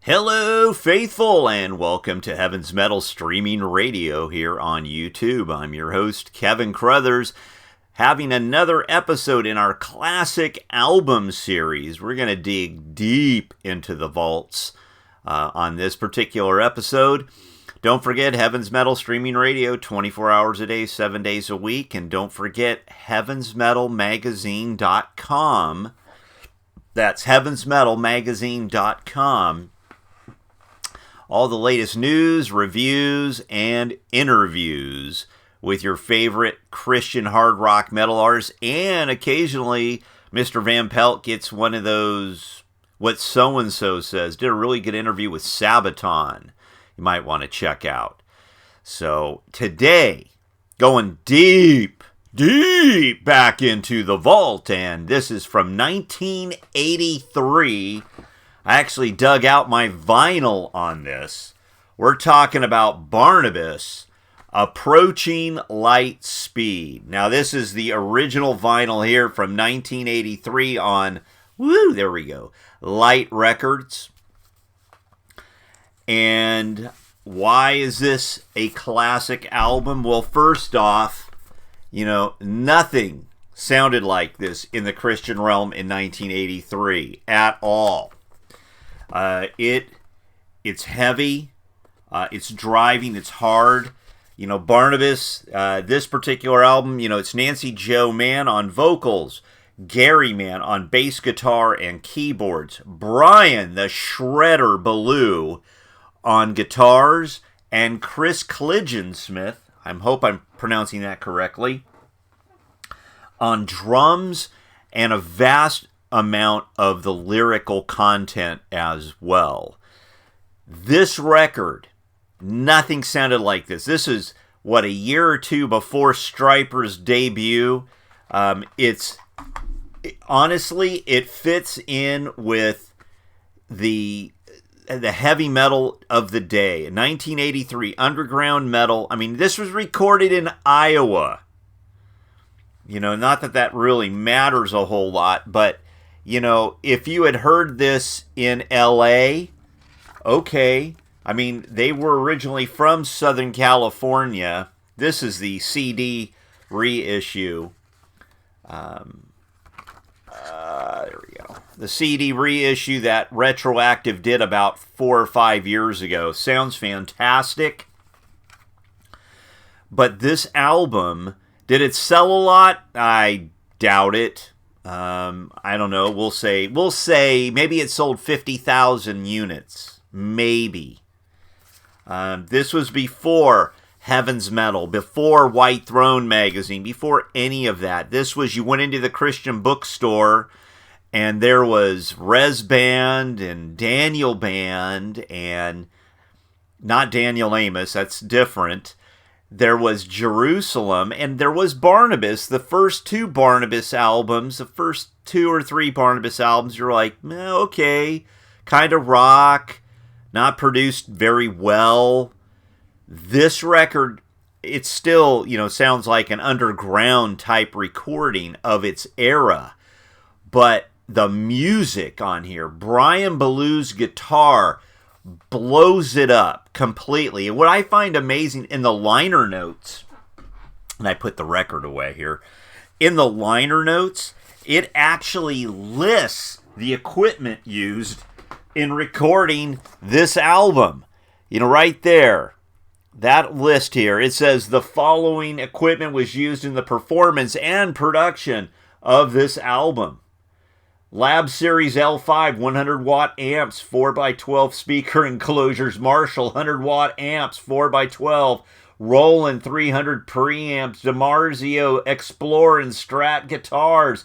Hello, faithful, and welcome to Heaven's Metal Streaming Radio here on YouTube. I'm your host, Keven Crothers, having another episode in our classic album series. We're going to dig deep into the vaults on this particular episode. Don't forget Heaven's Metal Streaming Radio, 24 hours a day, 7 days a week. And don't forget heavensmetalmagazine.com. That's heavensmetalmagazine.com. All the latest news, reviews, and interviews with your favorite Christian hard rock metal artists. And occasionally, Mr. Van Pelt gets one of those, what so-and-so says. Did a really good interview with Sabaton. You might want to check out. So today, going deep back into the vault. And this is from 1983. I actually dug out my vinyl on this. We're talking about Barnabas, Approaching Light Speed. Now, this is the original vinyl here from 1983 on, there we go, Light Records. And why is this a classic album? Well, first off, nothing sounded like this in the Christian realm in 1983 at all. It's heavy, it's driving, it's hard. Barnabas, this particular album, it's Nancy Joe Mann on vocals, Gary Mann on bass guitar and keyboards, Brian the Shredder Ballou on guitars, and Chris Kligensmith, I hope I'm pronouncing that correctly, on drums, and a vast amount of the lyrical content as well. This record, nothing sounded like this. This is, a year or two before Stryper's debut. Honestly, it fits in with the heavy metal of the day. 1983, underground metal. I mean, this was recorded in Iowa. Not that really matters a whole lot, but if you had heard this in LA, okay. I mean, they were originally from Southern California. This is the CD reissue. There we go. The CD reissue that Retroactive did about 4 or 5 years ago. Sounds fantastic. But this album, did it sell a lot? I doubt it. I don't know. We'll say maybe it sold 50,000 units. Maybe. This was before Heaven's Metal, before White Throne magazine, before any of that. This was, you went into the Christian bookstore and there was Rez Band and Daniel Band and not Daniel Amos, that's different. There was Jerusalem, and there was Barnabas. The first 2 Barnabas albums, the first 2 or 3 Barnabas albums, you're like, okay, kind of rock, not produced very well. This record, it still, sounds like an underground type recording of its era. But the music on here, Brian Ballou's guitar blows it up completely. And what I find amazing in the liner notes, and I put the record away here, in the liner notes, it actually lists the equipment used in recording this album. Right there, that list here, it says the following equipment was used in the performance and production of this album. Lab Series L5 100-watt amps, 4x12 speaker enclosures, Marshall 100-watt amps, 4x12, Roland 300 preamps, DiMarzio Explorer and Strat guitars,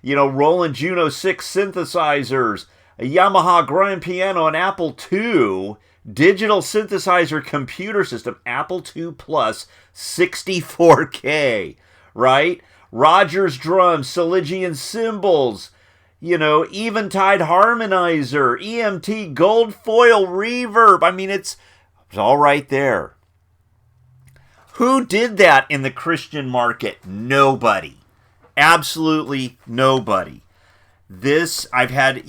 Roland Juno 6 synthesizers, a Yamaha grand piano, an Apple II, digital synthesizer computer system, Apple II Plus, 64K, right? Rogers drums, Saligian cymbals, Eventide harmonizer, EMT gold foil reverb. I mean, it's all right there. Who did that in the Christian market? Nobody. Absolutely nobody. This, I've had,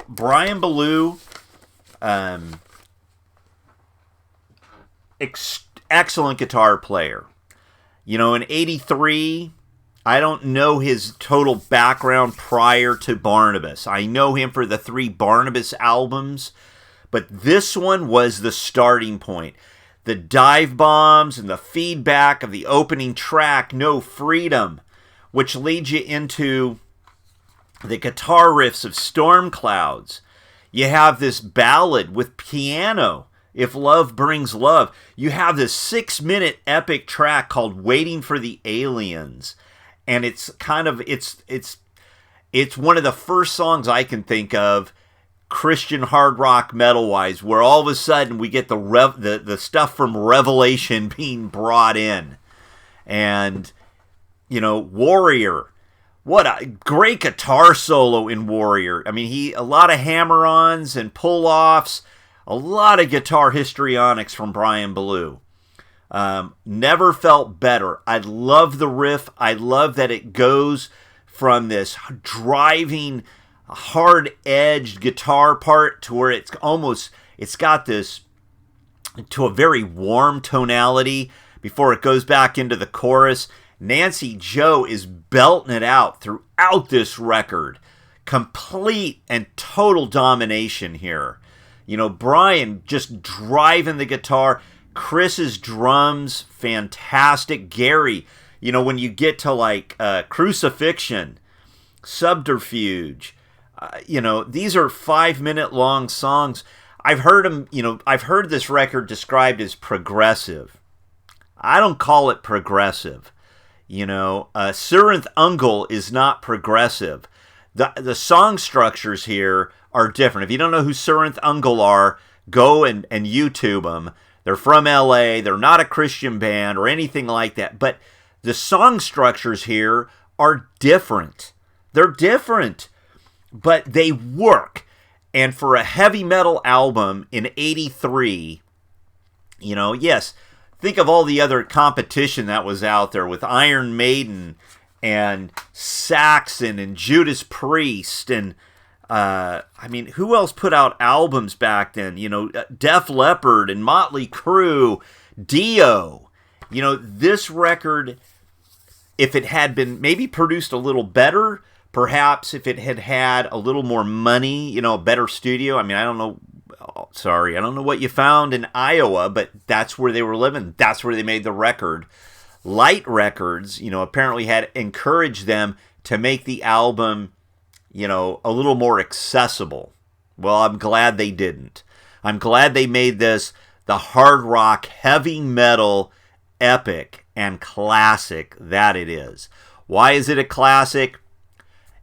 Brian Ballou, excellent guitar player. In 83, I don't know his total background prior to Barnabas. I know him for the 3 Barnabas albums, but this one was the starting point. The dive bombs and the feedback of the opening track, No Freedom, which leads you into the guitar riffs of Storm Clouds. You have this ballad with piano, If Love Brings Love. You have this 6-minute epic track called Waiting for the Aliens. And it's kind of, it's one of the first songs I can think of, Christian hard rock metal wise, where all of a sudden we get the stuff from Revelation being brought in. And, Warrior. What a great guitar solo in Warrior. I mean, a lot of hammer-ons and pull-offs, a lot of guitar histrionics from Brian Ballou. Never Felt Better. I love the riff. I love that it goes from this driving, hard-edged guitar part to where it's got this, to a very warm tonality before it goes back into the chorus. Nancy Joe is belting it out throughout this record. Complete and total domination here. Brian just driving the guitar. Chris's drums, fantastic. Gary, when you get to Crucifixion, Subterfuge, these are 5-minute long songs. I've heard this record described as progressive. I don't call it progressive. Surinth Ungol is not progressive. The song structures here are different. If you don't know who Surinth Ungol are, go and YouTube them. They're from LA. They're not a Christian band or anything like that. But the song structures here are different. They're different, but they work. And for a heavy metal album in 83, yes, think of all the other competition that was out there with Iron Maiden and Saxon and Judas Priest and who else put out albums back then? Def Leppard and Motley Crue, Dio. This record, if it had been maybe produced a little better, perhaps if it had had a little more money, a better studio. I don't know. I don't know what you found in Iowa, but that's where they were living. That's where they made the record. Light Records, apparently had encouraged them to make the album, a little more accessible. Well, I'm glad they didn't. I'm glad they made this the hard rock, heavy metal, epic, and classic that it is. Why is it a classic?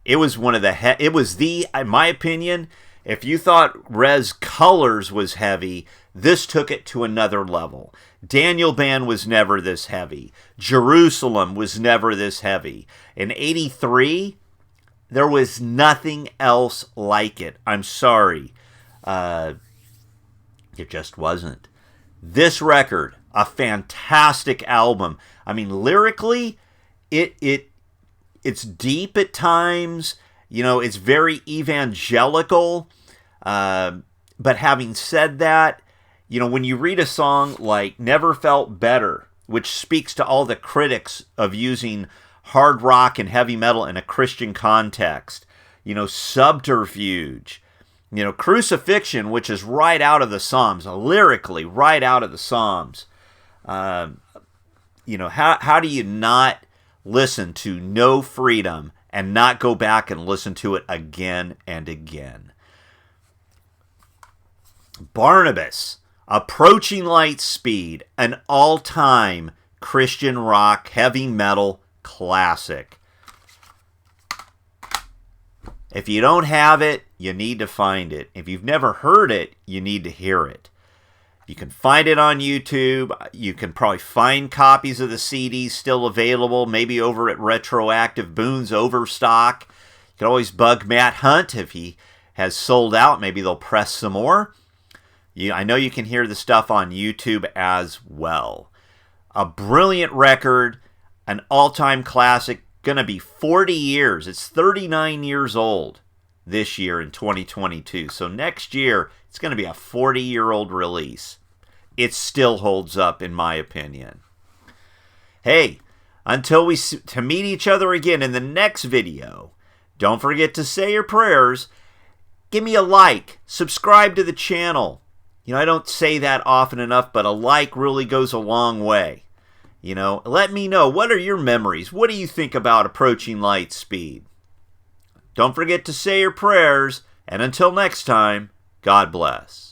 It was in my opinion, if you thought Res Colors was heavy, this took it to another level. Daniel Band was never this heavy. Jerusalem was never this heavy. In 83, there was nothing else like it. I'm sorry. It just wasn't. This record, a fantastic album. Lyrically, it's deep at times. It's very evangelical. But having said that, when you read a song like Never Felt Better, which speaks to all the critics of using hard rock and heavy metal in a Christian context, Subterfuge, Crucifixion, which is right out of the Psalms, lyrically right out of the Psalms. How do you not listen to No Freedom and not go back and listen to it again and again? Barnabas, Approaching Light Speed, an all-time Christian rock heavy metal classic. If you don't have it, you need to find it. If you've never heard it, you need to hear it. You can find it on YouTube. You can probably find copies of the CDs still available, maybe over at Retroactive Boone's Overstock. You can always bug Matt Hunt if he has sold out. Maybe they'll press some more. I know you can hear the stuff on YouTube as well. A brilliant record, an all-time classic, going to be 40 years. It's 39 years old this year in 2022. So next year, it's going to be a 40-year-old release. It still holds up, in my opinion. Hey, until we to meet each other again in the next video, don't forget to say your prayers. Give me a like. Subscribe to the channel. I don't say that often enough, but a like really goes a long way. Let me know, what are your memories? What do you think about approaching light speed? Don't forget to say your prayers, and until next time, God bless.